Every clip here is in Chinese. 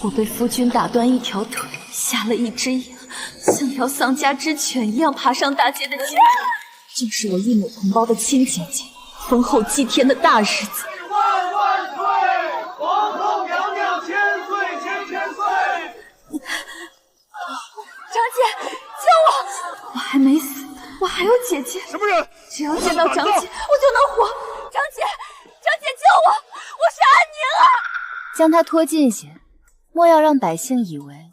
我被夫君打断一条腿，瞎了一只眼，像条丧家之犬一样爬上大街的今天，正是我一母同胞的亲姐姐封后祭天的大日子。万万岁！皇后娘娘千岁千岁！长姐，救我！我还没死，我还有姐姐。什么人？只要见到长姐，我就能活。长姐，长姐救我！我是安宁啊！将她拖近些，莫要让百姓以为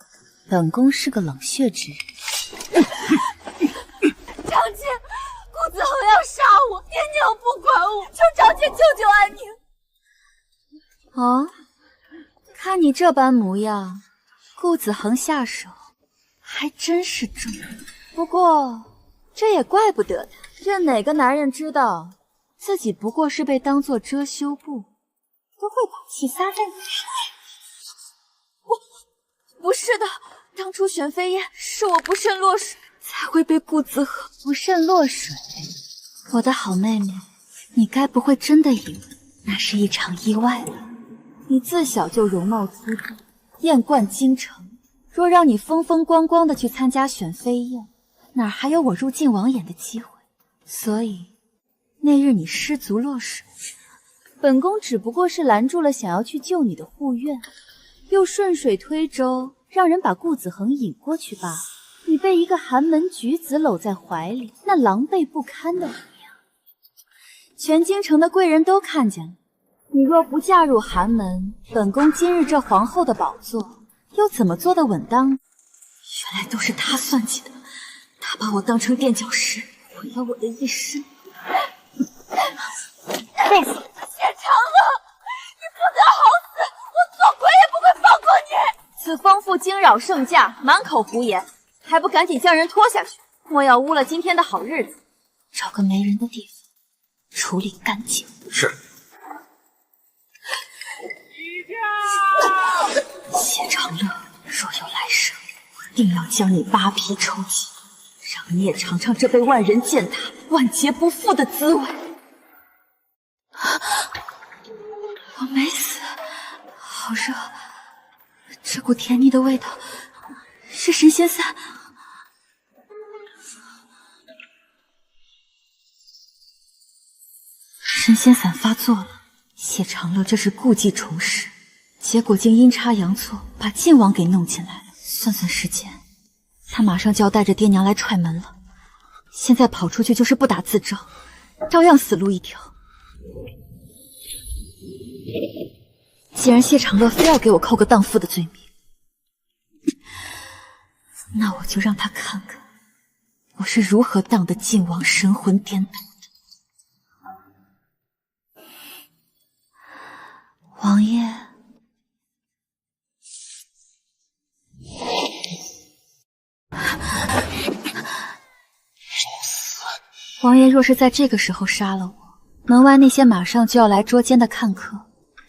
本宫是个冷血之人。长姐，顾子恒要杀我，爹娘不管我，求长姐救救安宁。哦，看你这般模样，顾子恒下手还真是重。不过这也怪不得他，任哪个男人知道自己不过是被当作遮羞布，都会把气撒在你身上。不是的，当初选飞燕是我不慎落水，才会被顾子恒不慎落水。我的好妹妹，你该不会真的以为那是一场意外吧？你自小就容貌出众，艳冠京城，若让你风风光光的去参加选飞燕，哪还有我入晋王眼的机会？所以那日你失足落水，本宫只不过是拦住了想要去救你的护院，又顺水推舟，让人把顾子恒引过去罢了。你被一个寒门举子搂在怀里，那狼狈不堪的模样，全京城的贵人都看见了。你若不嫁入寒门，本宫今日这皇后的宝座又怎么坐得稳当？原来都是他算计的，他把我当成垫脚石，毁了我的一生。谢长乐，你不得好死！我做鬼也不会放过你！此疯妇惊扰圣驾，满口胡言，还不赶紧将人拖下去！莫要污了今天的好日子，找个没人的地方处理干净。是。谢长乐，若有来生，我定要将你扒皮抽筋，让你也尝尝这被万人践踏、万劫不复的滋味。我没死，好热，这股甜腻的味道是神仙散。神仙散发作了，谢长乐这是故技重施。结果竟阴差阳错把晋王给弄进来了。算算时间，他马上就要带着爹娘来踹门了。现在跑出去就是不打自招，照样死路一条。既然谢长乐非要给我扣个荡妇的罪名，那我就让他看看我是如何荡得晋王神魂颠倒的。王爷。王爷若是在这个时候杀了我，门外那些马上就要来捉奸的看客，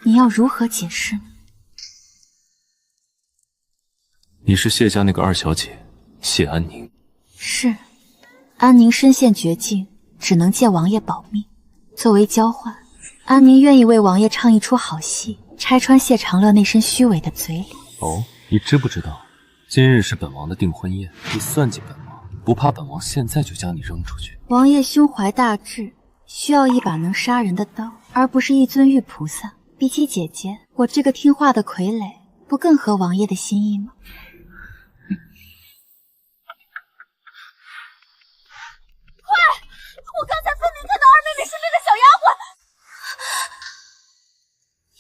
你要如何解释呢？你是谢家那个二小姐谢安宁？是，安宁身陷绝境，只能借王爷保命。作为交换，安宁愿意为王爷唱一出好戏，拆穿谢长乐那身虚伪的嘴脸。哦，你知不知道，今日是本王的订婚宴，你算计本王，不怕本王现在就将你扔出去？王爷胸怀大志，需要一把能杀人的刀，而不是一尊玉菩萨。比起姐姐，我这个听话的傀儡，不更合王爷的心意吗？快！我刚才分明看到二妹妹身边的小丫鬟。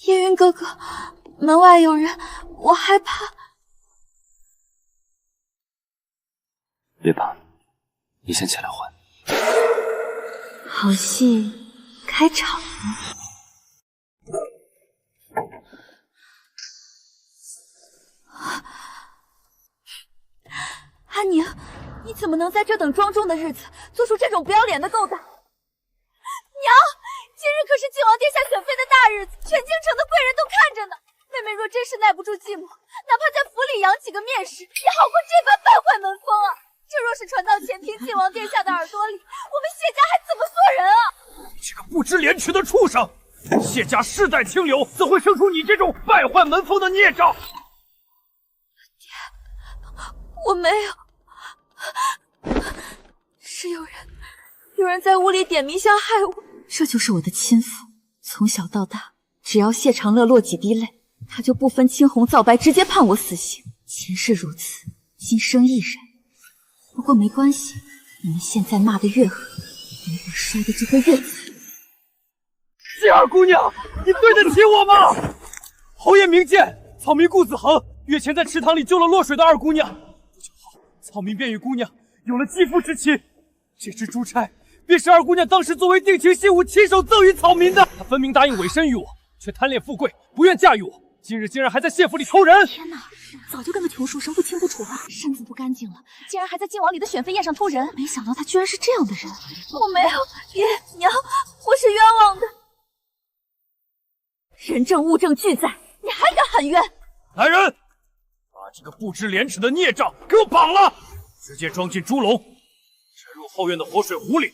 叶云哥哥，门外有人，我害怕。别怕，你先起来换。好戏开场了。安宁，你怎么能在这等庄重的日子做出这种不要脸的勾当？娘，今日可是晋王殿下选妃的大日子，全京城的贵人都看着呢。妹妹若真是耐不住寂寞，哪怕在府里养几个面食，也好过这般败坏门风啊！这若是传到前庭晋王殿下的耳朵里，我们谢家还怎么做人啊？你这个不知廉耻的畜生！谢家世代清流，怎会生出你这种败坏门风的孽障？我没有，是有人在屋里点迷香害我。这就是我的亲父，从小到大，只要谢长乐落几滴泪，他就不分青红皂白，直接判我死刑。前世如此，今生亦然。不过没关系，你们现在骂得越狠，等我摔的就会越惨。谢二姑娘，你对得起我吗？侯爷明鉴，草民顾子恒月前在池塘里救了落水的二姑娘，不久后，草民便与姑娘有了肌肤之亲。这只珠钗便是二姑娘当时作为定情信物亲手赠予草民的。她分明答应委身于我，却贪恋富贵，不愿嫁于我。今日竟然还在谢府里偷人！天哪，早就跟个穷书生不清不楚了，身子不干净了，竟然还在晋王里的选妃宴上偷人。没想到他居然是这样的人。我没有，爷娘，我是冤枉的。人证物证俱在，你还敢喊冤？来人，把这个不知廉耻的孽障给我绑了，直接装进猪笼，沉入后院的活水湖里，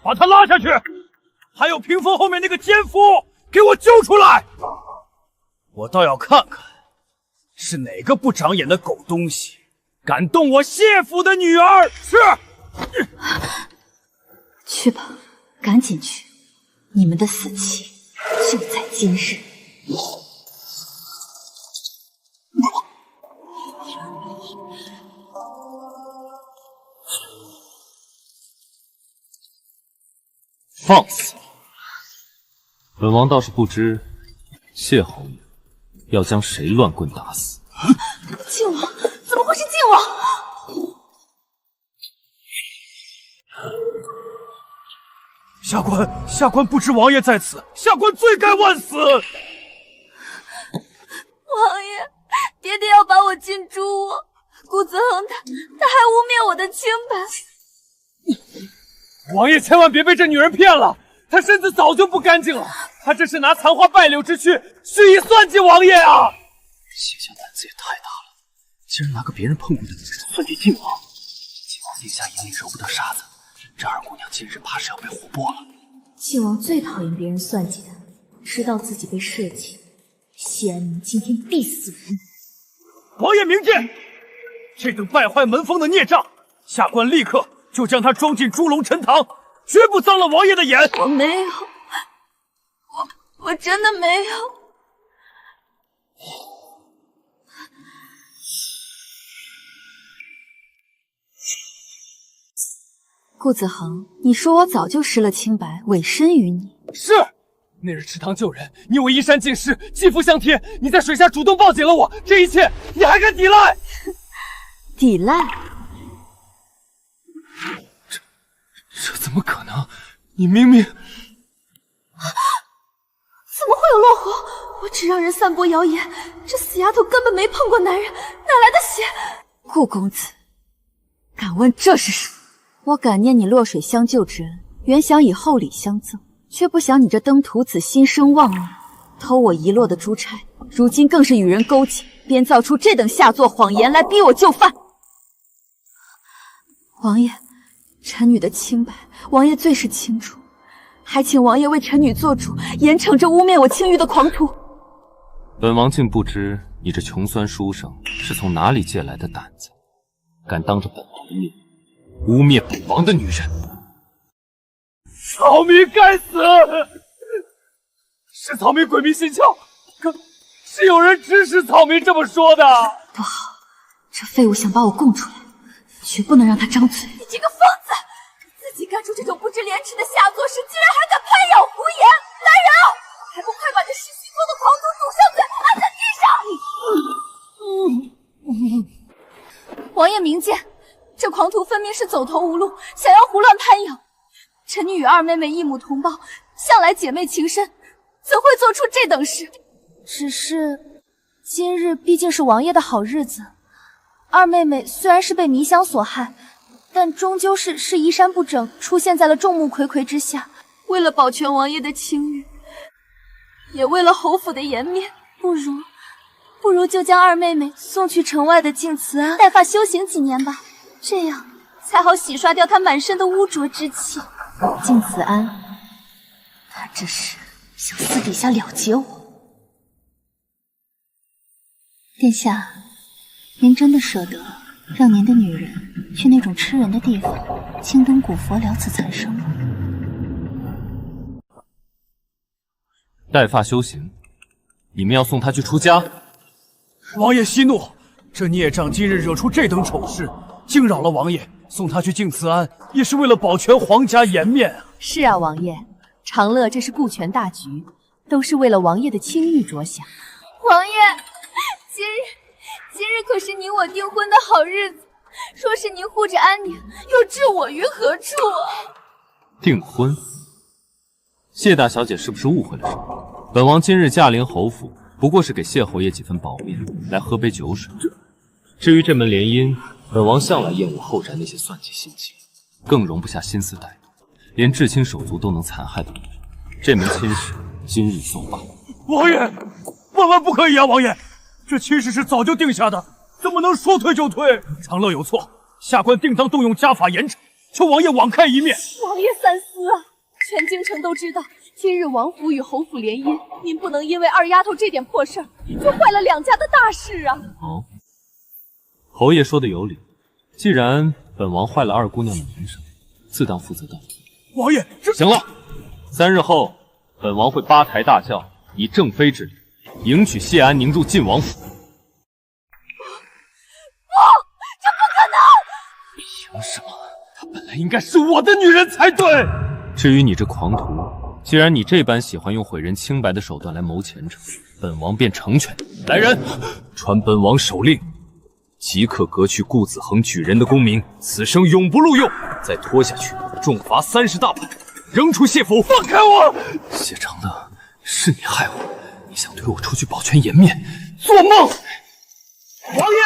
把他拉下去。还有屏风后面那个奸夫，给我揪出来！我倒要看看，是哪个不长眼的狗东西，敢动我谢府的女儿！是。去吧，赶紧去，你们的死期就在今日。放肆！本王倒是不知谢侯爷要将谁乱棍打死。靖王，怎么会是靖王？下官不知王爷在此，下官罪该万死。王爷，爹爹要把我进猪窝，顾子恒他还污蔑我的清白。王爷千万别被这女人骗了，她身子早就不干净了，她这是拿残花败柳之躯蓄意算计王爷啊！谢家胆子也太大了，竟然拿个别人碰过的女人算计靖王。靖王地下营里揉不得沙子，这二姑娘今日怕是要被活剥了。靖王最讨厌别人算计他，知道自己被设计，谢安宁今天必死无疑。王爷明鉴，这等败坏门风的孽障，下官立刻就将他装进猪笼陈塘，绝不脏了王爷的眼。我没有，我真的没有。顾子恒，你说我早就失了清白，委身于你。是，那日池塘救人，你我衣衫尽湿，肌肤相贴，你在水下主动抱紧了我，这一切你还敢抵赖？抵赖？这怎么可能？你明明……怎么会有落火？我只让人散播谣言，这死丫头根本没碰过男人，哪来的血？顾公子，敢问这是什么？我感念你落水相救之恩，原想以厚礼相赠，却不想你这登徒子心生妄念，偷我遗落的珠钗，如今更是与人勾结，编造出这等下作谎言来逼我就范。王爷，臣女的清白，王爷最是清楚，还请王爷为臣女做主，严惩这污蔑我清誉的狂徒。本王竟不知你这穷酸书生是从哪里借来的胆子，敢当着本王的面污蔑本王的女人。草民该死！是草民鬼迷心窍，可是有人指使草民这么说的。不好，这废物想把我供出来，绝不能让他张嘴。你这个疯子，自己干出这种不知廉耻的下作事，竟然还敢拍咬胡言！来人啊，还不快把这失虚脱的狂徒堵上嘴，按在地上！王爷明鉴，这狂徒分明是走投无路，想要胡乱攀咬。臣女与二妹妹异母同胞，向来姐妹情深，怎会做出这等事？只是今日毕竟是王爷的好日子，二妹妹虽然是被迷香所害，但终究是衣衫不整，出现在了众目睽睽之下。为了保全王爷的清誉，也为了侯府的颜面，不如就将二妹妹送去城外的静慈庵带发修行几年吧，这样才好洗刷掉她满身的污浊之气。静慈庵，他这是想私底下了结我。殿下，您真的舍得让您的女人去那种吃人的地方，青灯古佛了此残生吗？带发修行，你们要送她去出家？王爷息怒，这孽障今日惹出这等丑事，惊扰了王爷，送她去敬慈庵，也是为了保全皇家颜面啊。是啊，王爷，长乐这是顾全大局，都是为了王爷的清誉着想。王爷，今日可是你我订婚的好日子，若是您护着安宁，又置我于何处啊？订婚？谢大小姐是不是误会了什么？本王今日驾临侯府，不过是给谢侯爷几分薄面，来喝杯酒水。至于这门联姻，本王向来厌恶后宅那些算计心机，更容不下心思歹毒，连至亲手足都能残害的女人。这门亲事今日作罢。王爷，万万不可以啊！王爷，这亲事是早就定下的，怎么能说退就退？长乐有错，下官定当动用家法严惩，求王爷网开一面。王爷三思啊！全京城都知道，今日王府与侯府联姻，您不能因为二丫头这点破事儿，就坏了两家的大事啊！哦，侯爷说的有理，既然本王坏了二姑娘的名声，自当负责到底。王爷，这行了，3日后，本王会八抬大轿，以正妃之礼，迎娶谢安宁入晋王府。这不可能！凭什么？她本来应该是我的女人才对。至于你这狂徒，既然你这般喜欢用毁人清白的手段来谋前程，本王便成全你。来人，传本王手令，即刻革去顾子恒举人的功名，此生永不录用。再拖下去，重罚30大板，扔出谢府。放开我！谢长乐，是你害我，你想推我出去保全颜面，做梦！王爷，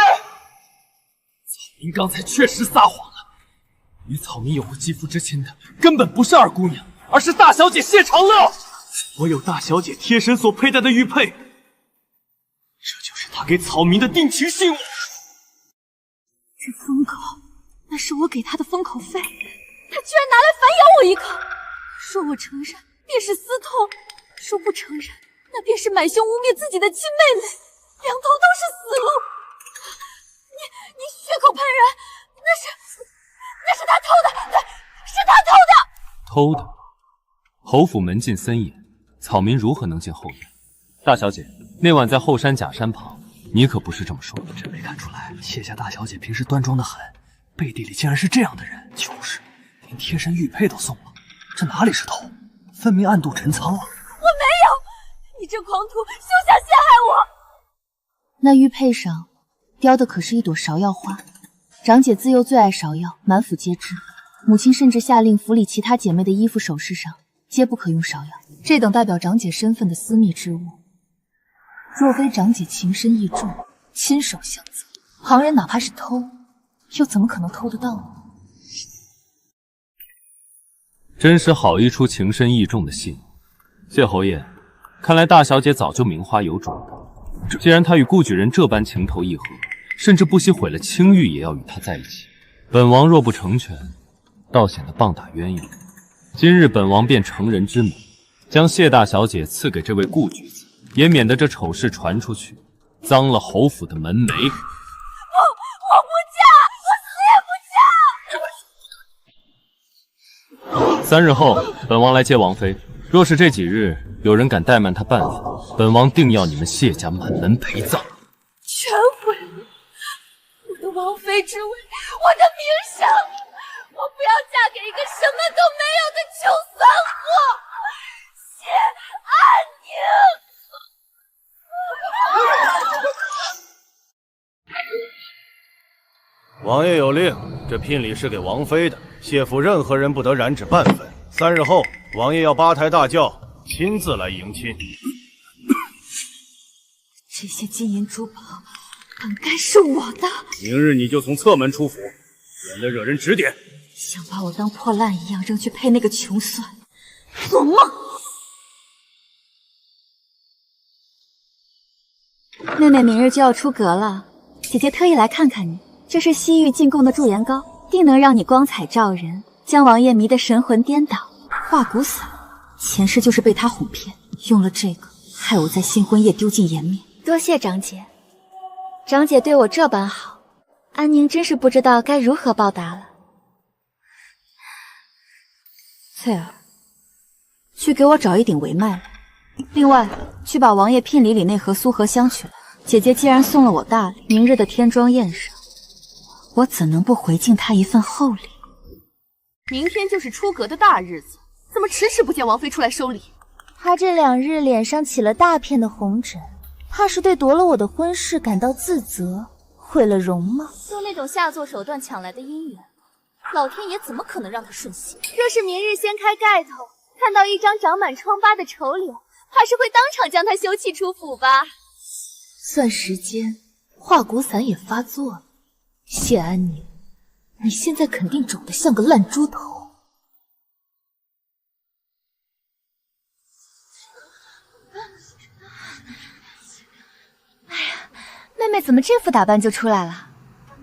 您刚才确实撒谎了。与草民有过肌肤之亲的，根本不是二姑娘，而是大小姐谢长乐。我有大小姐贴身所佩戴的玉佩，这就是她给草民的定情信物。这封口，那是我给他的封口费，他居然拿来反咬我一口。说我承认，便是私通；说不承认，那便是买凶污蔑自己的亲妹妹，两头都是死路。你血口喷人，那是他偷的，对，是他偷的。偷的？侯府门禁森严，草民如何能进后院？大小姐，那晚在后山假山旁，你可不是这么说的。真没看出来，谢家大小姐平时端庄的很，背地里竟然是这样的人。就是，连贴身玉佩都送了，这哪里是偷，分明暗度陈仓啊！我没有，你这狂徒，休想陷害我！那玉佩上雕的可是一朵芍药花，长姐自幼最爱芍药，满府皆知。母亲甚至下令府里其他姐妹的衣服首饰上皆不可用芍药，这等代表长姐身份的私密之物，若非长姐情深意重，亲手相赠，旁人哪怕是偷，又怎么可能偷得到呢？真是好一出情深意重的戏。谢侯爷，看来大小姐早就名花有主了。既然她与顾举人这般情投意合，甚至不惜毁了清誉也要与他在一起，本王若不成全，倒显得棒打鸳鸯。今日本王便成人之美，将谢大小姐赐给这位顾举子，也免得这丑事传出去，脏了侯府的门楣。我不嫁，我死也不嫁。 3日后，本王来接王妃。若是这几日有人敢怠慢她半分，本王定要你们谢家满门陪葬。全毁了我的王妃之位，我的名声！我不要嫁给一个什么都没有的穷酸货！谢安宁。王爷有令，这聘礼是给王妃的，谢府任何人不得染指半分。3日后，王爷要8抬大轿，亲自来迎亲。这些金银珠宝本该是我的，明日你就从侧门出府，免得惹人指点。想把我当破烂一样扔去配那个穷酸，做梦！妹妹明日就要出阁了，姐姐特意来看看你。这是西域进贡的驻颜膏，定能让你光彩照人，将王爷迷得神魂颠倒。化骨散，前世就是被他哄骗，用了这个，害我在新婚夜丢尽颜面。多谢长姐。长姐对我这般好，安宁真是不知道该如何报答了。翠儿，去给我找一顶帷幔来，另外去把王爷聘礼里那盒苏合香取来。姐姐既然送了我大礼，明日的天妆宴上，我怎能不回敬她一份厚礼？明天就是出阁的大日子，怎么迟迟不见王妃出来收礼？她这2日脸上起了大片的红疹，怕是对夺了我的婚事感到自责，毁了容貌。用那种下作手段抢来的姻缘，老天爷怎么可能让他顺心？若是明日掀开盖头，看到一张长满疮疤的丑脸，怕是会当场将他休弃出府吧。算时间，化骨散也发作了。谢安宁，你现在肯定肿得像个烂猪头。哎呀，妹妹怎么这副打扮就出来了？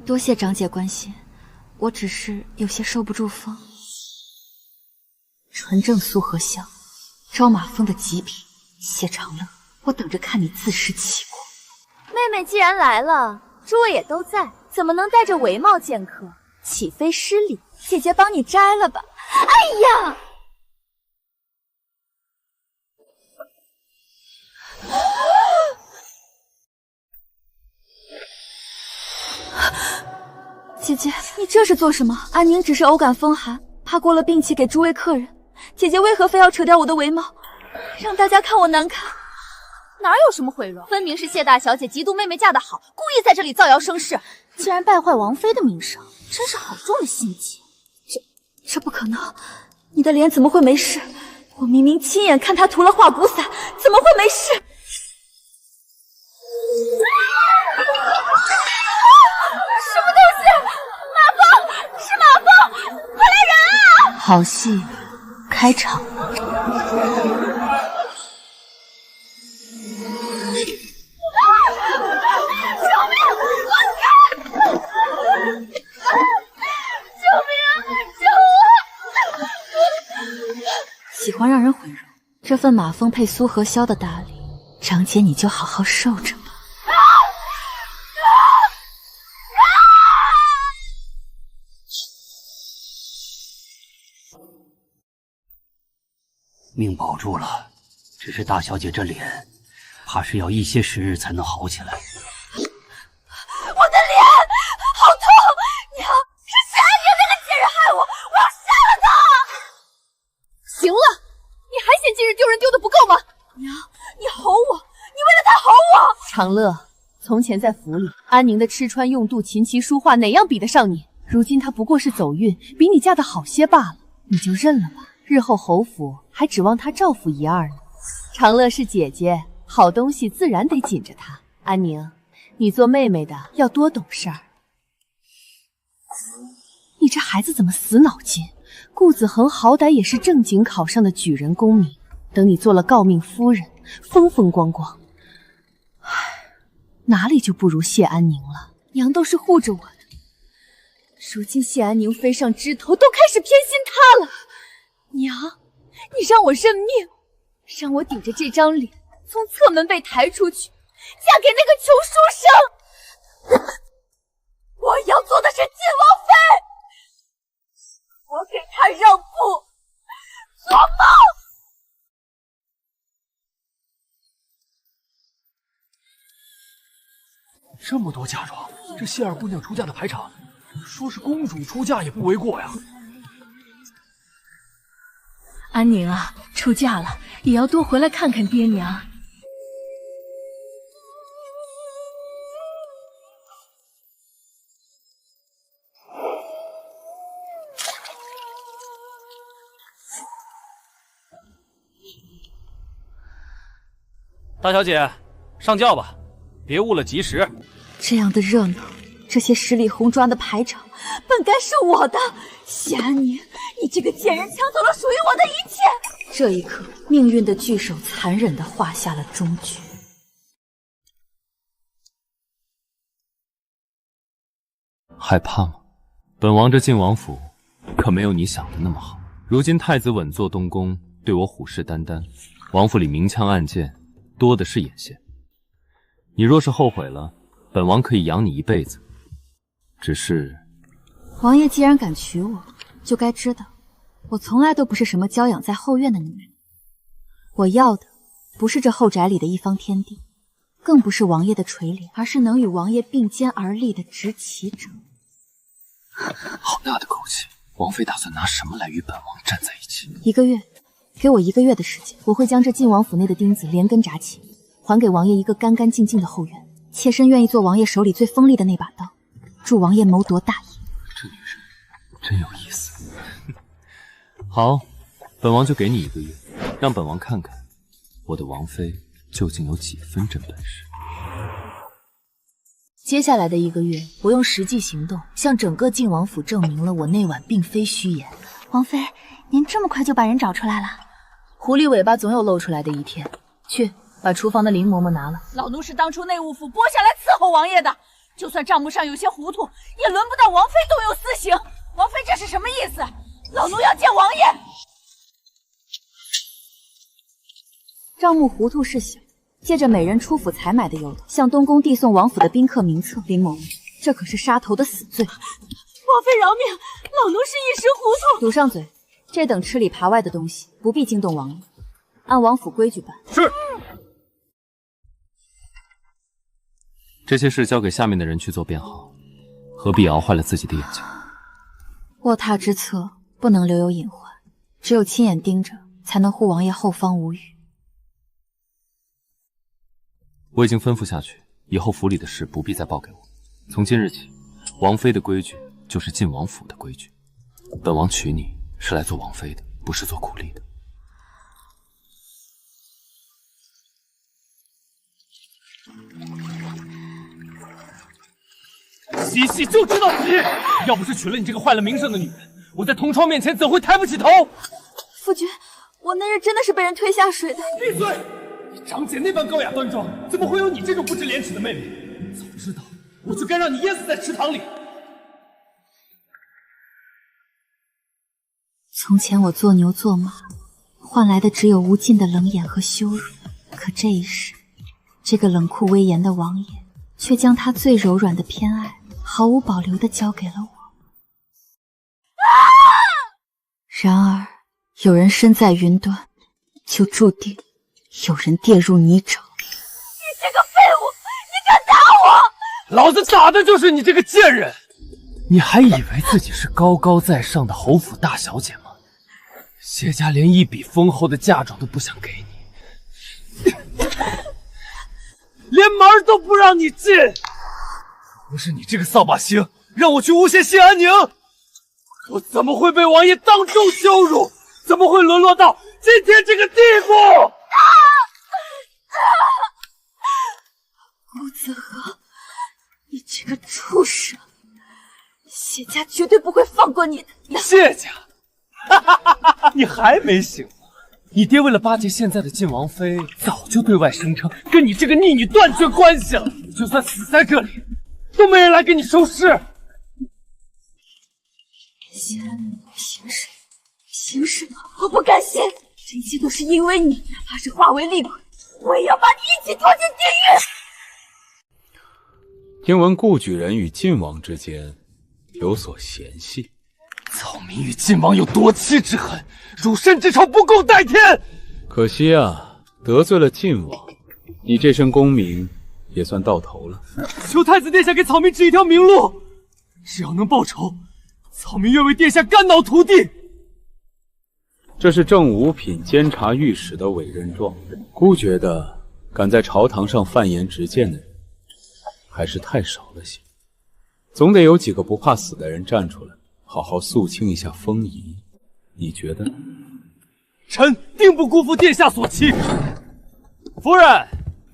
多谢长姐关心，我只是有些受不住风。纯正苏合香，招马峰的极品，谢长乐，我等着看你自食其果。妹妹既然来了，诸位也都在，怎么能戴着帷帽见客？岂非失礼？姐姐帮你摘了吧。哎呀！姐姐，你这是做什么？安宁只是偶感风寒，怕过了病气给诸位客人。姐姐为何非要扯掉我的帷帽，让大家看我难看？哪有什么毁容？分明是谢大小姐嫉妒妹妹嫁得好，故意在这里造谣生事，竟然败坏王妃的名声，真是好重的心机。这不可能，你的脸怎么会没事？我明明亲眼看她涂了化骨散，怎么会没事？什么东西？马蜂！是马蜂！快来人啊！好戏开场了。喜欢让人毁容，这份马蜂配苏合香的大礼，长姐你就好好受着吧。命保住了，只是大小姐这脸，怕是要一些时日才能好起来。我的脸好痛！娘，是谢安宁那个贱人害我，我要杀了她！行了，你还嫌今日丢人丢的不够吗？娘，你吼我，你为了他吼我！长乐，从前在府里，安宁的吃穿用度、琴棋书画哪样比得上你？如今她不过是走运，比你嫁得好些罢了，你就认了吧。日后侯府还指望她照拂一二呢。长乐是姐姐，好东西自然得紧着她。安宁，你做妹妹的要多懂事儿。你这孩子怎么死脑筋？顾子恒好歹也是正经考上的举人功名，等你做了诰命夫人，风风光光。唉，哪里就不如谢安宁了？娘都是护着我的，如今谢安宁飞上枝头，都开始偏心她了。娘，你让我认命，让我顶着这张脸从侧门被抬出去，嫁给那个穷书生。我要做的是晋王妃，我给他让步，做梦！这么多嫁妆，这谢二姑娘出嫁的排场，说是公主出嫁也不为过呀。安宁啊，出嫁了也要多回来看看爹娘。大小姐，上轿吧，别误了吉时。这样的热闹，这些十里红妆的排场，本该是我的。谢安宁，你这个贱人，抢走了属于我的一切。这一刻，命运的巨手残忍地画下了终局。害怕吗？本王这晋王府可没有你想的那么好。如今太子稳坐东宫，对我虎视眈眈，王府里明枪暗箭多的是眼线。你若是后悔了，本王可以养你一辈子。只是，王爷既然敢娶我，就该知道，我从来都不是什么娇养在后院的女人。我要的不是这后宅里的一方天地，更不是王爷的垂怜，而是能与王爷并肩而立的执旗者。好大的口气！王妃打算拿什么来与本王站在一起？1个月，给我1个月的时间，我会将这晋王府内的钉子连根扎起，还给王爷一个干干净净的后院。妾身愿意做王爷手里最锋利的那把刀，助王爷谋夺大业。这女人真有意思。好，本王就给你1个月，让本王看看我的王妃究竟有几分真本事。接下来的1个月，我用实际行动向整个晋王府证明了我那晚并非虚言。王妃，您这么快就把人找出来了？狐狸尾巴总有露出来的一天。去，把厨房的林嬷嬷拿了。老奴是当初内务府拨下来伺候王爷的，就算账目上有些糊涂，也轮不到王妃动用私刑。王妃这是什么意思？老奴要见王爷。账目糊涂是小，借着美人出府采买的由头，向东宫递送王府的宾客名册，林嬷嬷，这可是杀头的死罪。王妃饶命，老奴是一时糊涂。堵上嘴！这等吃里扒外的东西，不必惊动王爷，按王府规矩办。是。这些事交给下面的人去做便好，何必熬坏了自己的眼睛？卧榻之侧不能留有隐患，只有亲眼盯着，才能护王爷后方无虞。我已经吩咐下去，以后府里的事不必再报给我。从今日起，王妃的规矩就是晋王府的规矩。本王娶你是来做王妃的，不是做苦力的。西西就知道你，要不是娶了你这个坏了名声的女人，我在同窗面前怎会抬不起头？夫君，我那日真的是被人推下水的。闭嘴！你长姐那般高雅端庄，怎么会有你这种不知廉耻的妹妹？早知道我就该让你淹死在池塘里。从前我做牛做马，换来的只有无尽的冷眼和羞辱。可这一世，这个冷酷威严的王爷，却将他最柔软的偏爱毫无保留地交给了我。然而，有人身在云端，就注定有人跌入泥沼。你这个废物，你敢打我！老子打的就是你这个贱人！你还以为自己是高高在上的侯府大小姐吗？谢家连一笔丰厚的嫁妆都不想给你，连门都不让你进！不是你这个扫把星，让我去诬陷谢安宁，我怎么会被王爷当众羞辱？怎么会沦落到今天这个地步？顾子和，你这个畜生！谢家绝对不会放过你的。谢家，你还没醒吗？你爹为了巴结现在的晋王妃，早就对外声称跟你这个逆女断绝关系了。你就算死在这里，都没人来给你收尸。谢安宁，凭什么？凭什么？我不甘心！这一切都是因为你，哪怕是化为厉鬼，我也要把你一起拖进地狱！听闻顾举人与晋王之间有所嫌隙，草民与晋王有夺妻之恨，辱身之仇不共戴天。可惜啊，得罪了晋王，你这身功名也算到头了。求太子殿下给草民指一条明路，只要能报仇，草民愿为殿下肝脑涂地。这是正五品监察御史的委任状，孤觉得敢在朝堂上犯言直谏的人还是太少了些，总得有几个不怕死的人站出来，好好肃清一下风仪。你觉得？臣定不辜负殿下所期。夫人，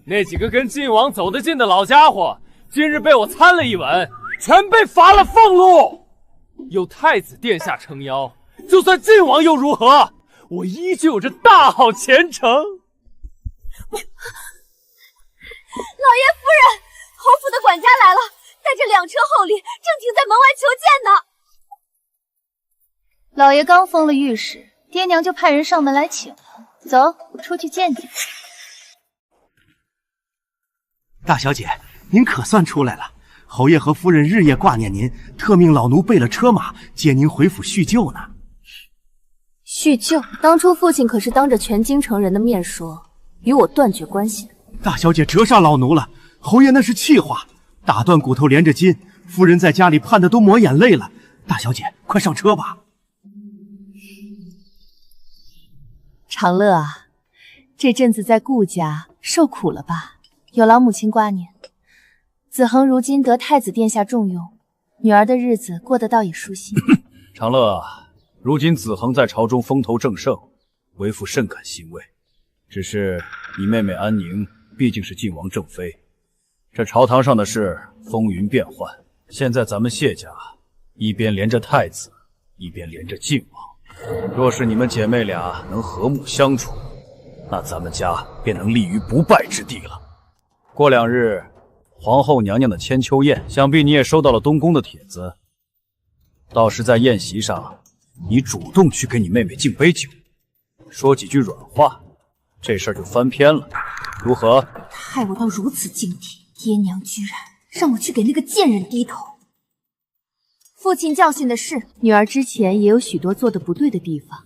那几个跟晋王走得近的老家伙，今日被我参了一吻，全被罚了俸禄。有太子殿下撑腰，就算晋王又如何？我依旧有着大好前程。老爷夫人，侯府的管家来了，带着2车厚礼，正停在门外求见呢。老爷刚封了御史，爹娘就派人上门来请了。走，出去见见。大小姐，您可算出来了。侯爷和夫人日夜挂念您，特命老奴备了车马接您回府叙旧呢。叙旧？当初父亲可是当着全京城人的面说与我断绝关系。大小姐折煞老奴了，侯爷那是气话，打断骨头连着筋，夫人在家里盼得都抹眼泪了。大小姐，快上车吧。长乐啊，这阵子在顾家受苦了吧？有劳母亲挂念。子恒如今得太子殿下重用，女儿的日子过得倒也舒心。长乐啊，如今子恒在朝中风头正盛，为父甚感欣慰。只是你妹妹安宁毕竟是晋王正妃，这朝堂上的事风云变幻，现在咱们谢家一边连着太子，一边连着晋王。若是你们姐妹俩能和睦相处，那咱们家便能立于不败之地了。过2日，皇后娘娘的千秋宴，想必你也收到了东宫的帖子。到时在宴席上，你主动去给你妹妹敬杯酒，说几句软话，这事儿就翻篇了，如何？害我到如此境地，爹娘居然让我去给那个贱人低头。父亲教训的是，女儿之前也有许多做的不对的地方，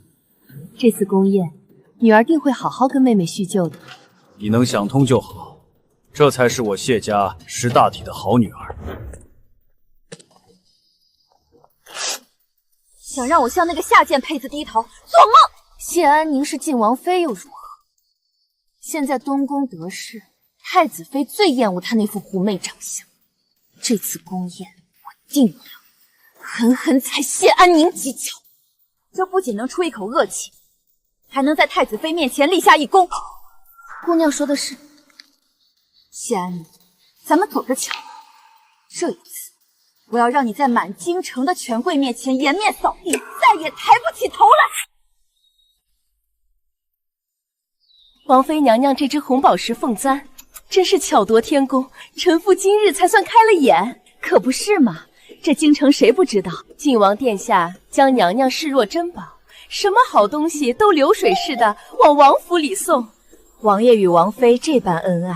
这次宫宴，女儿定会好好跟妹妹叙旧的。你能想通就好，这才是我谢家识大体的好女儿。想让我向那个下贱胚子低头，做梦！谢安宁是晋王妃又如何？现在东宫得势，太子妃最厌恶她那副狐媚长相。这次宫宴，我定要狠狠踩谢安宁几脚。这不仅能出一口恶气，还能在太子妃面前立下一功。姑娘说的是。谢安宁，咱们走着瞧。这一次，我要让你在满京城的权贵面前颜面扫地，再也抬不起头来。王妃娘娘这只红宝石凤簪，真是巧夺天工，臣妇今日才算开了眼，可不是嘛？这京城谁不知道，晋王殿下将娘娘视若珍宝，什么好东西都流水似的往王府里送。王爷与王妃这般恩爱，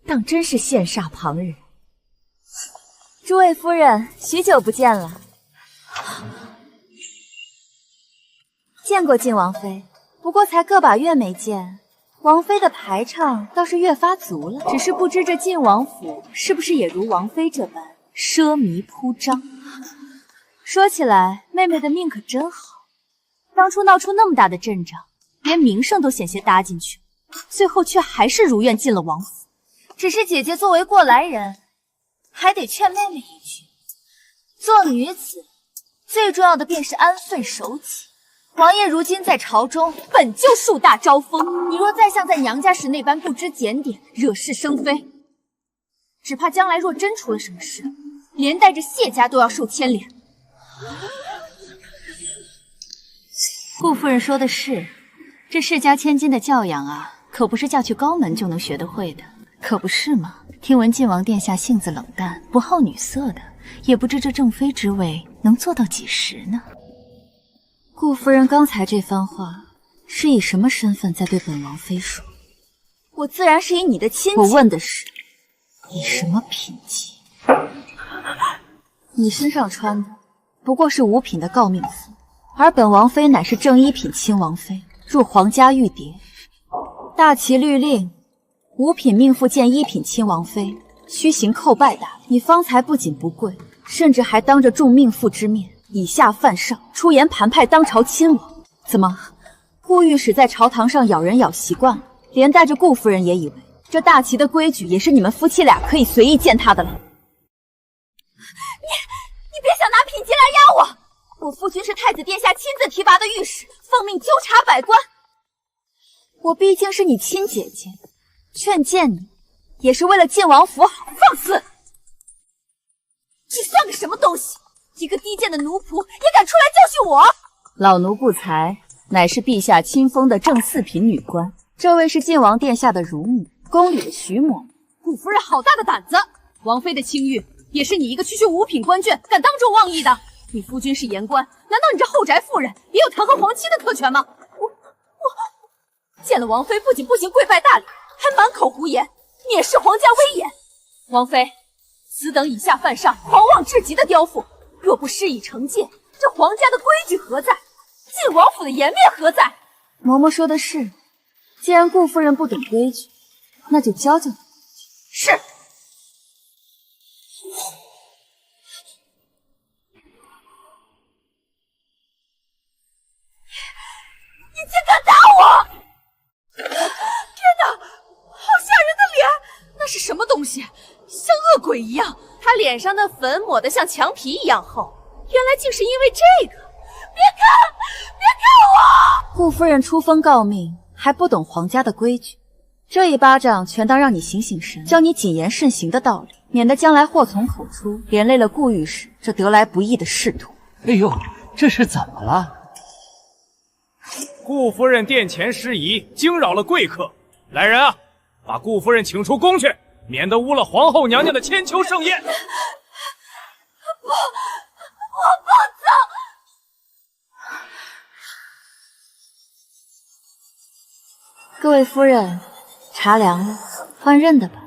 当真是羡煞旁人。诸位夫人，许久不见了。见过晋王妃，不过才个把月没见，王妃的排场倒是越发足了。只是不知这晋王府是不是也如王妃这般奢靡铺张？说起来，妹妹的命可真好，当初闹出那么大的阵仗，连名声都险些搭进去，最后却还是如愿进了王府。只是姐姐作为过来人，还得劝妹妹一句，做女子最重要的便是安分守己。王爷如今在朝中本就树大招风，你若再像在娘家时那般不知检点，惹是生非，只怕将来若真出了什么事，连带着谢家都要受牵连。顾夫人说的是，这世家千金的教养啊，可不是嫁去高门就能学得会的，可不是吗？听闻晋王殿下性子冷淡，不好女色的，也不知这正妃之位能做到几时呢？顾夫人刚才这番话是以什么身份在对本王妃说？我自然是以你的亲戚。我问的是，以什么品级？你身上穿的不过是五品的诰命服，而本王妃乃是正一品亲王妃，入皇家玉蝶，大齐律令，五品命妇见一品亲王妃，须行叩拜大礼。你方才不仅不跪，甚至还当着众命妇之面以下犯上，出言盘派当朝亲王。怎么，顾御史在朝堂上咬人咬习惯了，连带着顾夫人也以为这大齐的规矩也是你们夫妻俩可以随意践踏的了？你别想拿品级来压我！我夫君是太子殿下亲自提拔的御史，奉命纠察百官。我毕竟是你亲姐姐，劝谏你也是为了晋王府好。放肆！你算个什么东西？一个低贱的奴仆也敢出来教训我？老奴不才，乃是陛下亲封的正四品女官。这位是晋王殿下的乳母，宫里的徐嬷。顾夫人好大的胆子！王妃的清誉也是你一个区区五品官眷敢当众妄议的？你夫君是言官，难道你这后宅妇人也有弹劾皇妻的特权吗？我见了王妃不仅不行跪拜大礼，还满口胡言，蔑视皇家威严。王妃，此等以下犯上、狂妄至极的刁妇，若不施以惩戒，这皇家的规矩何在？晋王府的颜面何在？嬷嬷说的是，既然顾夫人不懂规矩，那就教教你。是。你竟敢打我！天哪，好吓人的脸！那是什么东西？像恶鬼一样。他脸上的粉抹得像墙皮一样厚，原来竟是因为这个。别看，别看我！顾夫人出封告命，还不懂皇家的规矩，这一巴掌全当让你醒醒神，教你谨言慎行的道理，免得将来祸从口出，连累了顾御史这得来不易的仕途。哎呦，这是怎么了？顾夫人殿前失仪，惊扰了贵客。来人啊，把顾夫人请出宫去，免得污了皇后娘娘的千秋盛宴。不，我不走。各位夫人，茶凉了，换刃的吧。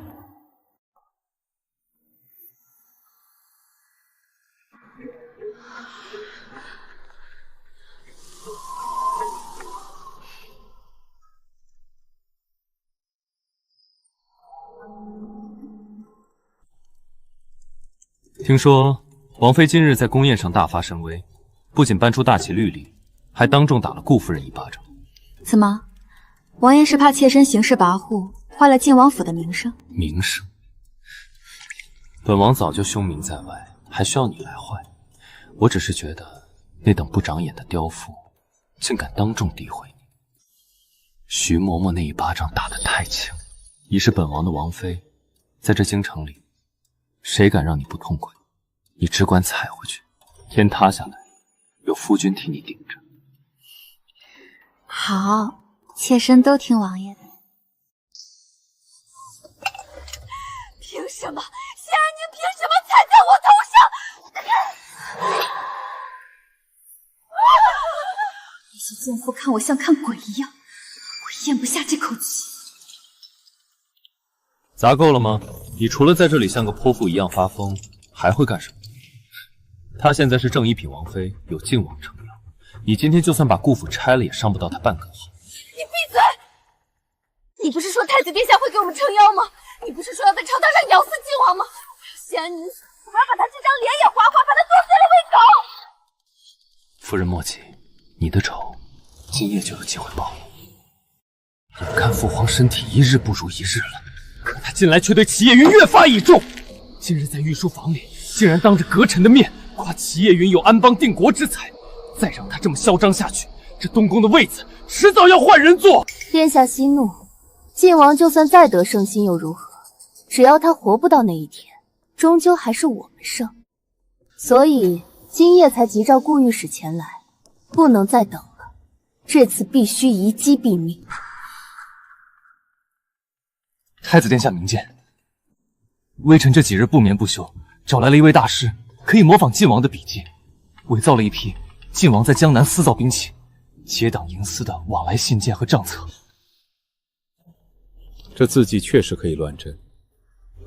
听说王妃今日在宫宴上大发神威，不仅搬出大旗律例，还当众打了顾夫人一巴掌。怎么，王爷是怕妾身行事跋扈，坏了晋王府的名声？名声？本王早就凶名在外，还需要你来坏？我只是觉得那等不长眼的刁妇，竟敢当众诋毁你。徐嬷嬷那一巴掌打得太轻，你是本王的王妃，在这京城里，谁敢让你不痛快？你只管踩回去，天塌下来，有夫君替你顶着。好，妾身都听王爷的。凭什么？仙儿，您凭什么踩在我头上？那些奸夫看我像看鬼一样，我咽不下这口气。砸够了吗？你除了在这里像个泼妇一样发疯，还会干什么？她现在是正一品王妃，有晋王撑腰。你今天就算把顾府拆了，也伤不到她半根毫。你闭嘴！你不是说太子殿下会给我们撑腰吗？你不是说要在朝堂上咬死晋王吗？仙儿，您我要把他这张脸也划划，把他剁碎了喂狗！夫人莫急，你的仇今夜就有机会报了。眼看父皇身体一日不如一日了，可他近来却对齐夜云越发倚重。今日在御书房里，竟然当着阁臣的面夸齐夜云有安邦定国之才。再让他这么嚣张下去，这东宫的位子迟早要换人坐。殿下息怒，晋王就算再得圣心又如何？只要他活不到那一天，终究还是我们胜。所以今夜才急召顾御史前来，不能再等了，这次必须一击毙命。太子殿下明鉴，微臣这几日不眠不休，找来了一位大师，可以模仿晋王的笔记，伪造了一批晋王在江南私造兵器、结党营私的往来信件和账册。这字迹确实可以乱真，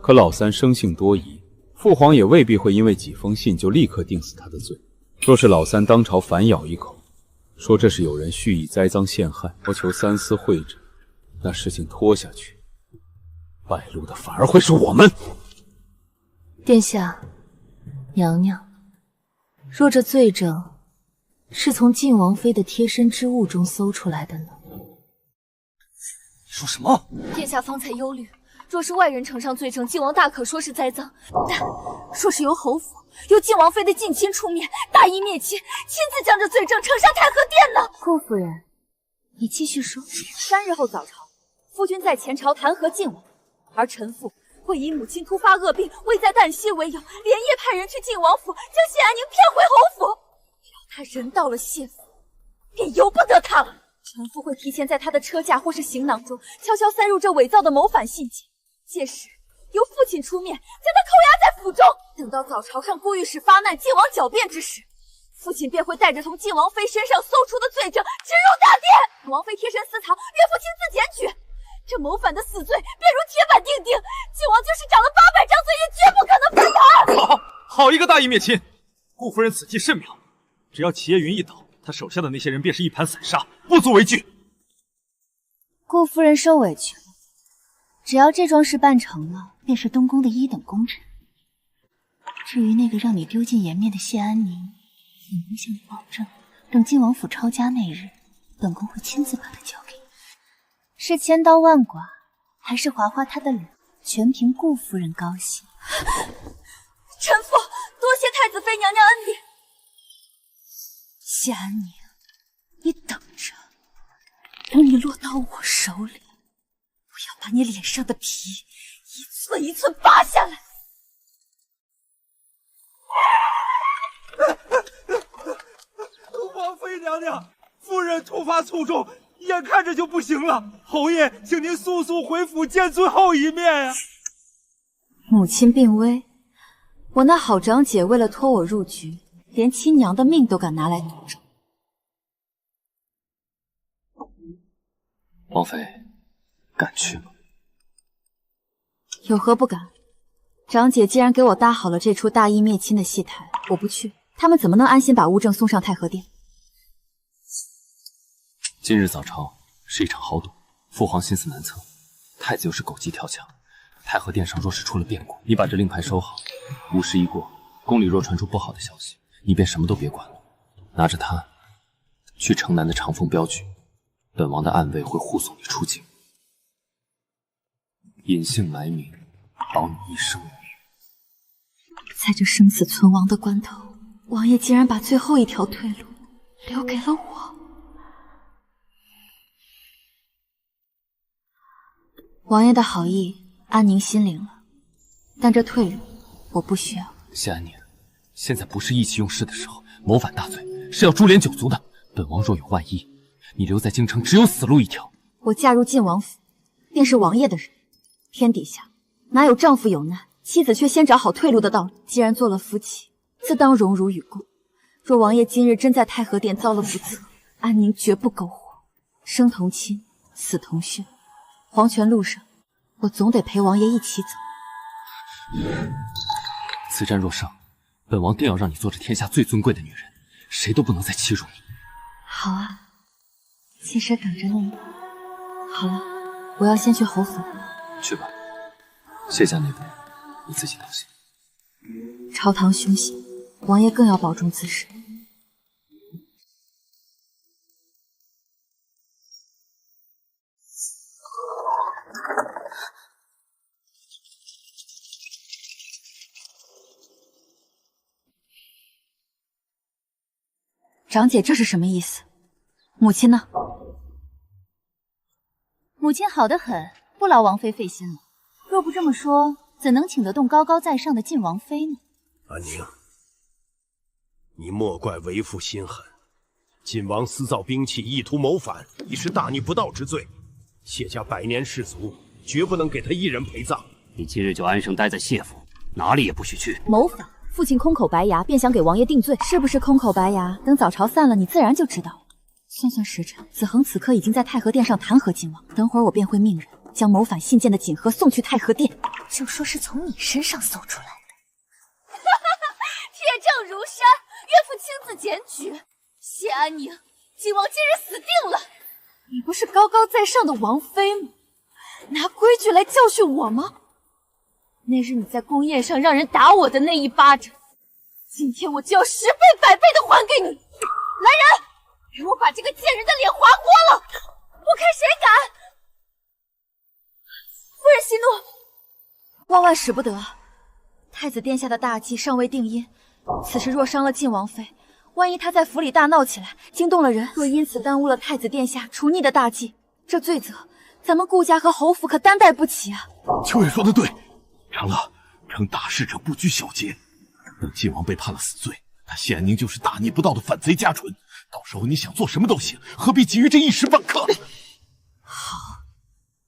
可老三生性多疑，父皇也未必会因为几封信就立刻定死他的罪。若是老三当朝反咬一口，说这是有人蓄意栽赃陷害，要求三司会诊，那事情拖下去，败露的反而会是我们。殿下，娘娘，若这罪证是从晋王妃的贴身之物中搜出来的呢？说什么？殿下方才忧虑，若是外人呈上罪证，晋王大可说是栽赃；但若是由侯府、由晋王妃的近亲出面，大义灭亲，亲自将这罪证呈上太和殿呢？顾夫人，你继续说。3日后早朝，夫君在前朝弹劾晋王，而臣妇会以母亲突发恶病，危在旦夕为由，连夜派人去晋王府，将谢安宁骗回侯府。只要他人到了谢府，便由不得他了。臣妇会提前在他的车驾或是行囊中悄悄塞入这伪造的谋反信件，届时由父亲出面将他扣押在府中。等到早朝上顾御史发难，晋王狡辩之时，父亲便会带着从晋王妃身上搜出的罪证直入大殿。王妃贴身私藏，岳父亲自检举，这谋反的死罪便如铁板钉钉。晋王就是长了800张嘴，也好一个大义灭亲！顾夫人此计甚妙，只要齐叶云一倒，他手下的那些人便是一盘散沙，不足为惧。顾夫人受委屈了，只要这桩事办成了，便是东宫的一等功臣。至于那个让你丢尽颜面的谢安宁，本宫向你保证，等晋王府抄家那日，本宫会亲自把他交给你。是千刀万剐，还是划划他的脸，全凭顾夫人高兴。臣妇多谢太子妃娘娘恩典。谢安宁，你等着，等你落到我手里，我要把你脸上的皮一寸一寸扒下来。王妃娘娘，夫人突发卒中，眼看着就不行了。侯爷，请您速速回府见最后一面呀！母亲病危，我那好长姐为了拖我入局，连亲娘的命都敢拿来赌咒。王妃，敢去吗？有何不敢？长姐既然给我搭好了这出大义灭亲的戏台，我不去，他们怎么能安心把乌正送上太和殿？今日早朝是一场豪赌，父皇心思难测，太子又是狗急跳墙，太和殿上若是出了变故，你把这令牌收好。午时一过，宫里若传出不好的消息，你便什么都别管了，拿着它去城南的长风镖局，本王的暗卫会护送你出境，隐姓埋名，保你一生。在这生死存亡的关头，王爷竟然把最后一条退路留给了我。王爷的好意，安宁心领了，但这退路我不需要。谢安宁，现在不是意气用事的时候，谋反大罪是要株连九族的。本王若有万一，你留在京城只有死路一条。我嫁入晋王府，便是王爷的人。天底下哪有丈夫有难，妻子却先找好退路的道理？既然做了夫妻，自当荣辱与共。若王爷今日真在太和殿遭了不测，安宁绝不苟活。生同亲，死同血，黄泉路上，我总得陪王爷一起走。此战若胜，本王定要让你做这天下最尊贵的女人，谁都不能再欺辱你。好啊，妾身等着你。好了，我要先去侯府。去吧，谢家那边你自己当心。朝堂凶险，王爷更要保重自身。长姐，这是什么意思？母亲呢？母亲好得很，不劳王妃费心了。若不这么说，怎能请得动高高在上的晋王妃呢？安宁，你莫怪为父心狠。晋王私造兵器，意图谋反，已是大逆不道之罪。谢家百年氏族，绝不能给他一人陪葬。你今日就安生待在谢府，哪里也不许去。谋反！父亲空口白牙，便想给王爷定罪，是不是空口白牙？等早朝散了，你自然就知道了。算算时辰，子恒此刻已经在太和殿上弹劾晋王，等会儿我便会命人将谋反信件的锦盒送去太和殿，就说是从你身上搜出来的。铁证如山，岳父亲自检举。谢安宁，晋王今日死定了。你不是高高在上的王妃吗？拿规矩来教训我吗？那日你在宫宴上让人打我的那一巴掌，今天我就要10倍100倍的还给你！来人，给我把这个贱人的脸划光了！不看谁敢！夫人息怒，万万使不得！太子殿下的大计尚未定因，此时若伤了晋王妃，万一他在府里大闹起来，惊动了人，若因此耽误了太子殿下除逆的大计，这罪责咱们顾家和侯府可担待不起啊！秋月说的对，长乐，成大事者不拘小节。等晋王被判了死罪，他谢安宁就是大逆不道的反贼家纯，到时候你想做什么都行，何必急于这一时半刻？好，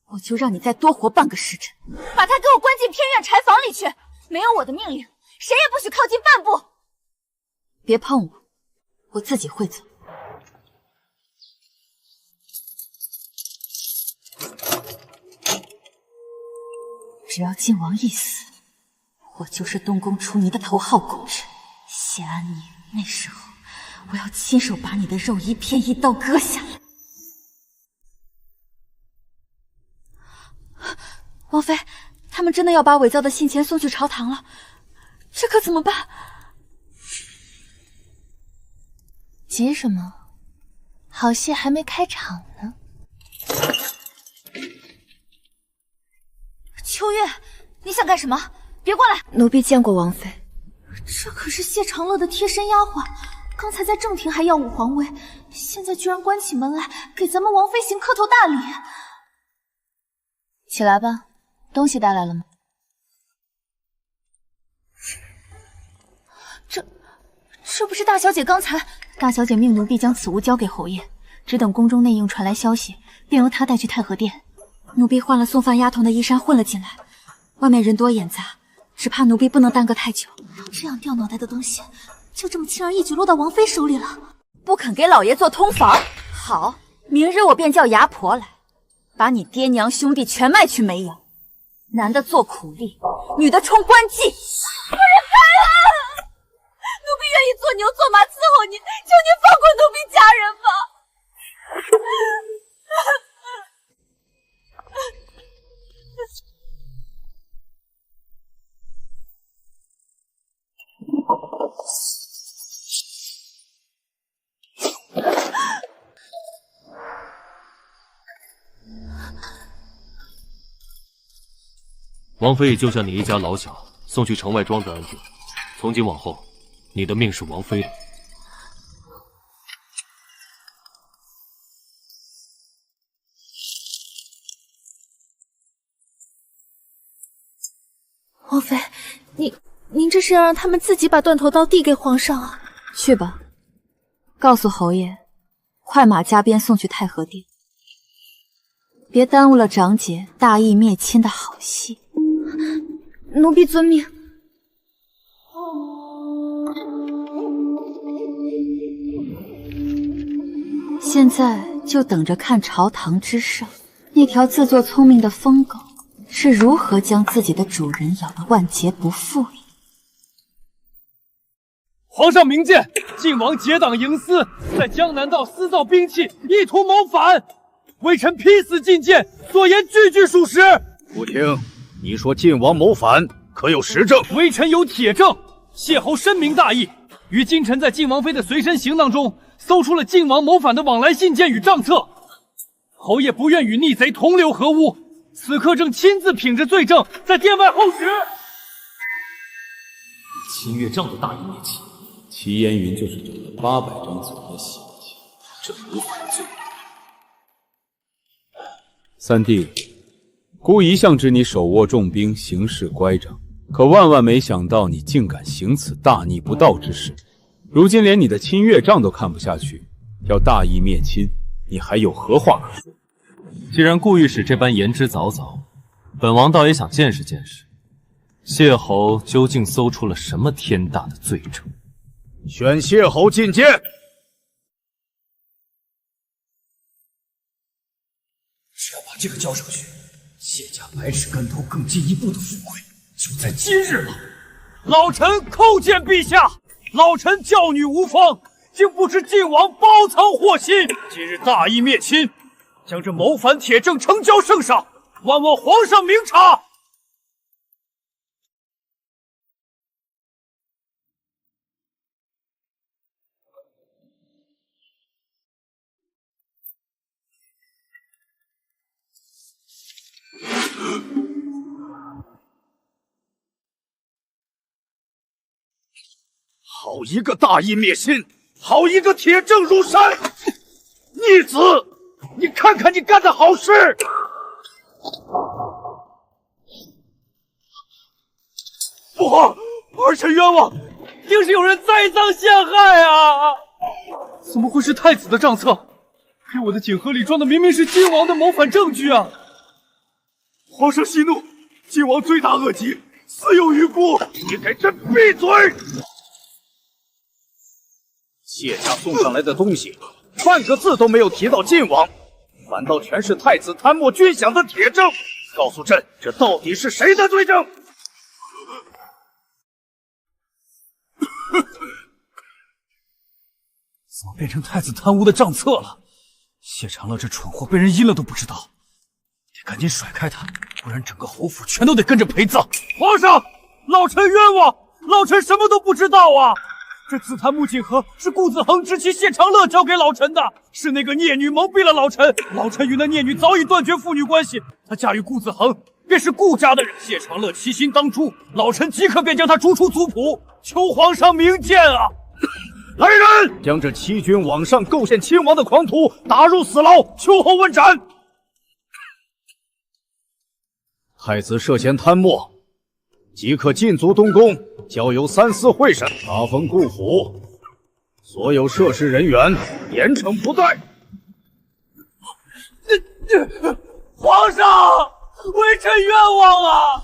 我就让你再多活半个时辰，把他给我关进偏院柴房里去！没有我的命令，谁也不许靠近半步！别碰我，我自己会走。只要晋王一死，我就是东宫出泥的头号公主谢安宁。那时候，我要亲手把你的肉一片一刀割下来。王妃，他们真的要把伪造的信钱送去朝堂了，这可怎么办？急什么？好戏还没开场呢。秋月，你想干什么？别过来！奴婢见过王妃。这可是谢长乐的贴身丫鬟，刚才在正廷还耀武皇威，现在居然关起门来给咱们王妃行磕头大礼。起来吧，东西带来了吗？这不是大小姐刚才？大小姐命奴婢将此物交给侯爷，只等宫中内应传来消息，便由她带去太和殿。奴婢换了送饭丫头的衣衫混了进来，外面人多眼杂，只怕奴婢不能耽搁太久。这样掉脑袋的东西，就这么轻而易举落到王妃手里了。不肯给老爷做通房，好，明日我便叫牙婆来，把你爹娘兄弟全卖去煤窑，男的做苦力，女的充官妓。夫人开恩，奴婢愿意做牛做马伺候您，求您放过奴婢家人吧。王妃已救下你一家老小，送去城外庄子安顿。从今往后，你的命是王妃的。王妃，您这是要让他们自己把断头刀递给皇上啊？去吧，告诉侯爷，快马加鞭送去太和殿，别耽误了长姐大义灭亲的好戏。奴婢遵命。现在就等着看朝堂之上，那条自作聪明的疯狗是如何将自己的主人咬得万劫不复了。皇上明鉴，晋王结党营私，在江南道私造兵器，意图谋反，微臣批死进谏，所言句句属实。不听，你说晋王谋反，可有实证？微臣有铁证。谢侯深明大义，于今臣在晋王妃的随身行当中搜出了晋王谋反的往来信件与账册。侯爷不愿与逆贼同流合污，此刻正亲自品着罪证，在殿外候旨。秦月帐的大义灭亲，齐烟云就是有了800张左的血迹，这无反罪。三弟，孤一向知你手握重兵，行事乖张，可万万没想到你竟敢行此大逆不道之事。如今连你的亲岳丈都看不下去，要大义灭亲，你还有何话可说？既然顾御史这般言之凿凿，本王倒也想见识见识，谢侯究竟搜出了什么天大的罪证。选谢侯进谏。只要把这个交上去，谢家百尺竿头更进一步的富贵就在今日了。老臣叩见陛下，老臣教女无方，竟不知晋王包藏祸心。今日大义灭亲，将这谋反铁证呈交圣上，望皇上明察。好一个大义灭亲，好一个铁证如山！逆子，你看看你干的好事！父皇，儿臣冤枉，定是有人栽赃陷害啊！怎么会是太子的账册？给我的锦盒里装的明明是晋王的谋反证据啊！皇上息怒，晋王罪大恶极，死有余辜！你给朕闭嘴！谢家送上来的东西，半个字都没有提到晋王，反倒全是太子贪墨军饷的铁证。告诉朕，这到底是谁的罪证？王变成太子贪污的账册了。谢长乐这蠢货被人阴了都不知道，得赶紧甩开他，不然整个侯府全都得跟着陪葬。皇上，老臣冤枉，老臣什么都不知道啊！这紫檀木锦盒是顾子恒之妻谢长乐交给老臣的，是那个孽女蒙蔽了老臣，老臣与那孽女早已断绝父女关系，她嫁与顾子恒便是顾家的人。谢长乐其心当诛，老臣即刻便将他逐出族谱，求皇上明鉴啊！来人，将这欺君罔上、构陷亲王的狂徒打入死牢，秋后问斩。太子涉嫌贪墨，即刻禁足东宫，交由三司会审，查封顾府，所有涉事人员严惩不贷。皇上，微臣冤枉啊！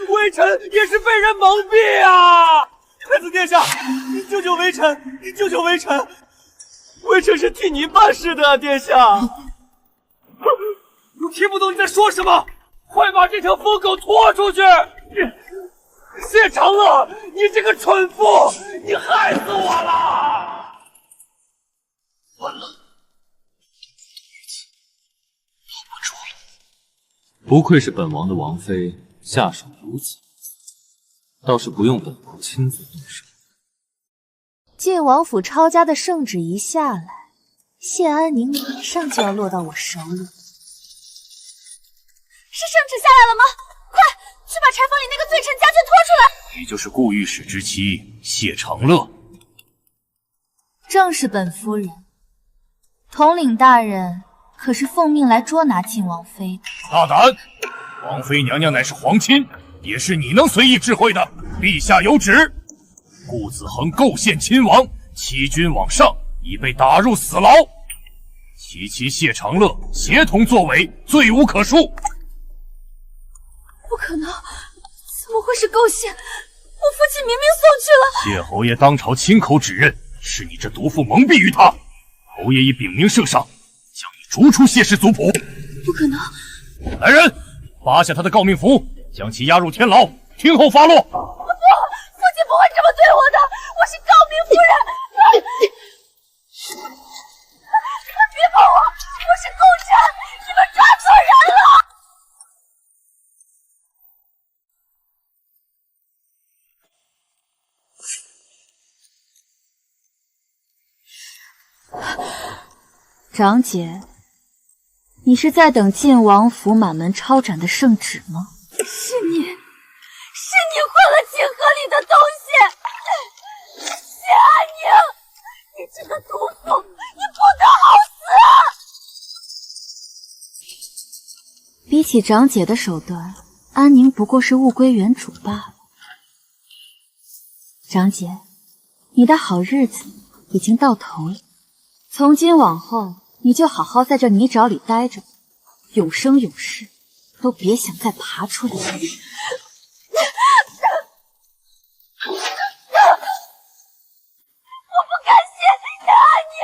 微臣也是被人蒙蔽啊！太子殿下，你救救微臣，你救救微臣，微臣是替您办事的啊，殿下。我听不懂你在说什么，快把这条疯狗拖出去！谢长乐，你这个蠢妇，你害死我了！完了，不愧是本王的王妃，下手如此，倒是不用本王亲自动手。晋王府抄家的圣旨一下来，谢安宁马上就要落到我手里。是圣旨下来了吗？快去把柴房里那个罪臣家眷拖出来！你就是顾御史之妻谢长乐。正是本夫人。统领大人可是奉命来捉拿晋王妃的。大胆！王妃娘娘乃是皇亲，也是你能随意智慧的。陛下有旨，顾子恒构陷亲王，欺君罔上，已被打入死牢。其妻谢长乐协同作伪，罪无可恕。不可能，怎么会是构陷？我父亲明明送去了。谢侯爷当朝亲口指认，是你这毒妇蒙蔽于他。侯爷已禀明圣上，将你逐出谢氏族谱。不可能！来人，扒下他的诰命符，将其押入天牢，听候发落。不，父亲不会这么对我的，我是诰命夫人。别碰我，我是共臣，你们抓错人了。长姐，你是在等晋王府满门抄斩的圣旨吗？是你混了锦盒里的东西，谢安宁，你这个毒妇，你不得好死！比起长姐的手段，安宁不过是物归原主罢了。长姐，你的好日子已经到头了，从今往后，你就好好在这泥沼里待着，永生永世都别想再爬出来。我不敢信，谢安宁，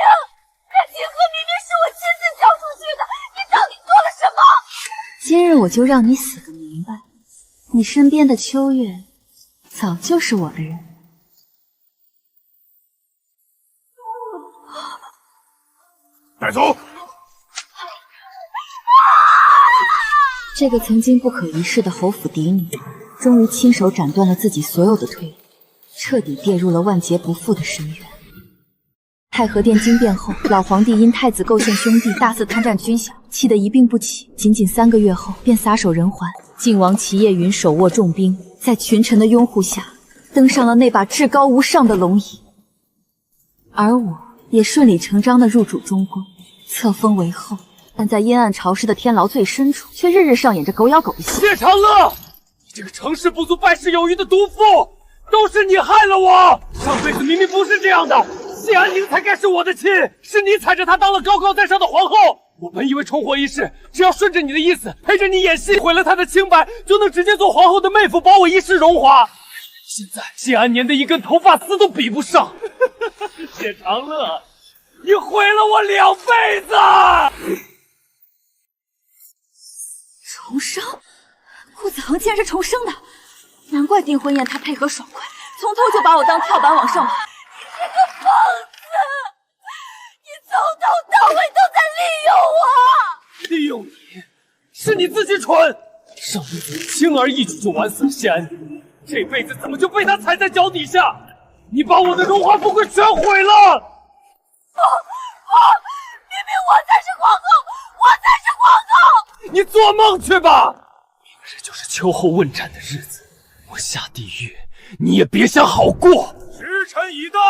这锦盒明明是我亲自交出去的，你到底做了什么？今日我就让你死个明白，你身边的秋月早就是我的人。带走！这个曾经不可一世的侯府嫡女，终于亲手斩断了自己所有的退路，彻底跌入了万劫不复的深渊。太和殿惊变后，老皇帝因太子构陷兄弟大肆贪占军饷，气得一病不起，仅仅3个月后便撒手人寰。晋王齐叶云手握重兵，在群臣的拥护下，登上了那把至高无上的龙椅，而我也顺理成章地入主中宫，册封为后。但在阴暗潮湿的天牢最深处，却日日上演着狗咬狗的戏。谢长乐，你这个成事不足败事有余的毒妇，都是你害了我！上辈子明明不是这样的，谢安宁才该是我的亲，是你踩着她当了高高在上的皇后。我本以为重活一世，只要顺着你的意思，陪着你演戏，毁了她的清白，就能直接做皇后的妹夫，保我一世荣华。现在谢安宁的一根头发丝都比不上。谢长乐，你毁了我2辈子！重生？顾子恒竟然是重生的，难怪订婚宴他配合爽快，从头就把我当跳板往上爬。你这个疯子！头到尾都在利用我。利用你，是你自己蠢。上辈子轻而易举就玩死了谢安妮，这辈子怎么就被他踩在脚底下？你把我的荣华富贵全毁了！明明我才是皇后，我才是皇后！你做梦去吧！明日就是秋后问斩的日子，我下地狱，你也别想好过。时辰已到，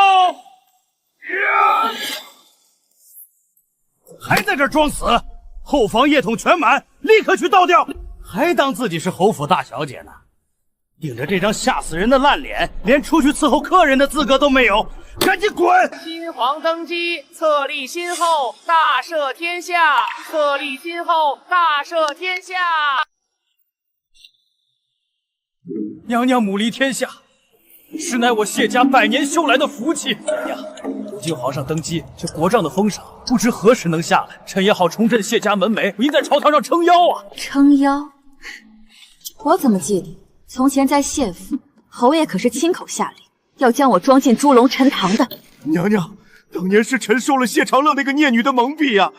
还在这装死？后房液桶全满，立刻去倒掉！还当自己是侯府大小姐呢？顶着这张吓死人的烂脸，连出去伺候客人的资格都没有，赶紧滚！新皇登基，册立新后，大赦天下。册立新后，大赦天下。娘娘母离天下，实乃我谢家百年修来的福气。娘娘，如今皇上登基，这国丈的封赏不知何时能下来，臣也好重振谢家门楣，应在朝堂上撑腰啊！撑腰？我怎么记得从前在谢府，侯爷可是亲口下令要将我装进猪笼陈塘的。娘娘，当年是臣受了谢长乐那个孽女的蒙蔽呀，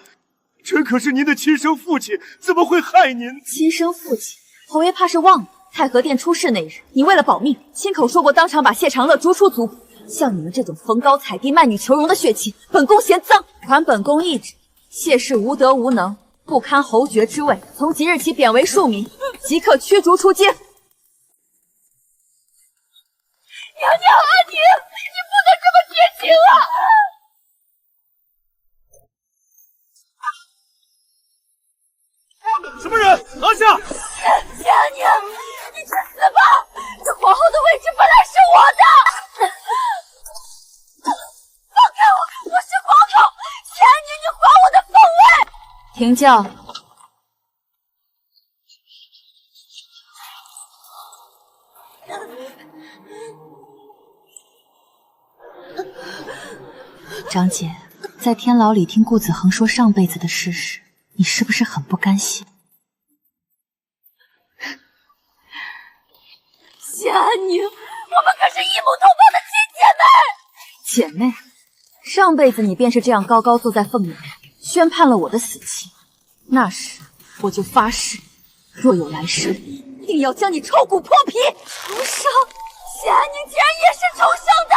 臣可是您的亲生父亲，怎么会害您？亲生父亲？侯爷怕是忘了，太和殿出事那日，你为了保命，亲口说过当场把谢长乐逐出族谱。像你们这种逢高踩低、卖女求荣的血气，本宫嫌脏。传本宫懿旨，谢氏无德无能，不堪侯爵之位，从即日起贬为庶民，即刻驱逐出京。娘娘，安宁，你不能这么绝情啊！什么人？拿下！谢安宁，你去死吧！这皇后的位置本来是我的。放开我！我是皇后！谢安宁，你还我的凤位！停轿。张姐，在天牢里听顾子恒说上辈子的事时，你是不是很不甘心？谢安宁，我们可是一母同胞的亲姐妹。姐妹，上辈子你便是这样高高坐在凤眼，宣判了我的死期。那时我就发誓，若有来生，定要将你抽骨剥皮。重生，谢安宁竟然也是重生的，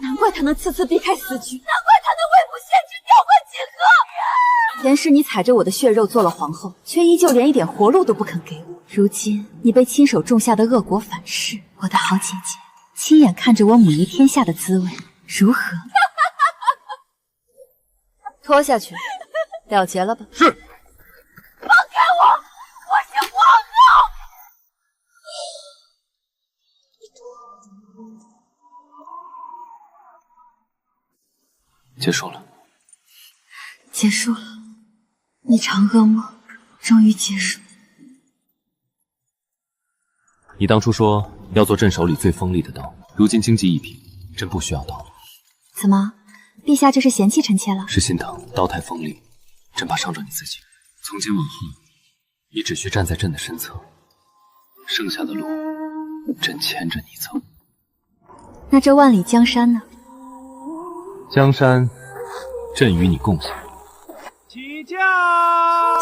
难怪他能次次避开死局，难怪他能未卜先知，调换几何。前世你踩着我的血肉做了皇后，却依旧连一点活路都不肯给我。如今你被亲手种下的恶果反噬，我的好姐姐，亲眼看着我母仪天下的滋味，如何？拖下去，了结了吧？是。放开我！我是皇后。结束了。结束了，一场噩梦终于结束。你当初说要做镇守里最锋利的刀，如今经济一品，朕不需要刀了。怎么，陛下这是嫌弃臣妾了？是心疼刀太锋利，朕怕伤着你自己。从今往后，你只需站在朕的身侧，剩下的路，朕牵着你走。那这万里江山呢？江山，朕与你共享。起驾！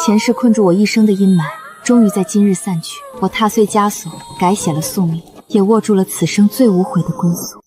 前世困住我一生的阴霾，终于在今日散去。我踏碎枷锁，改写了宿命，也握住了此生最无悔的归宿。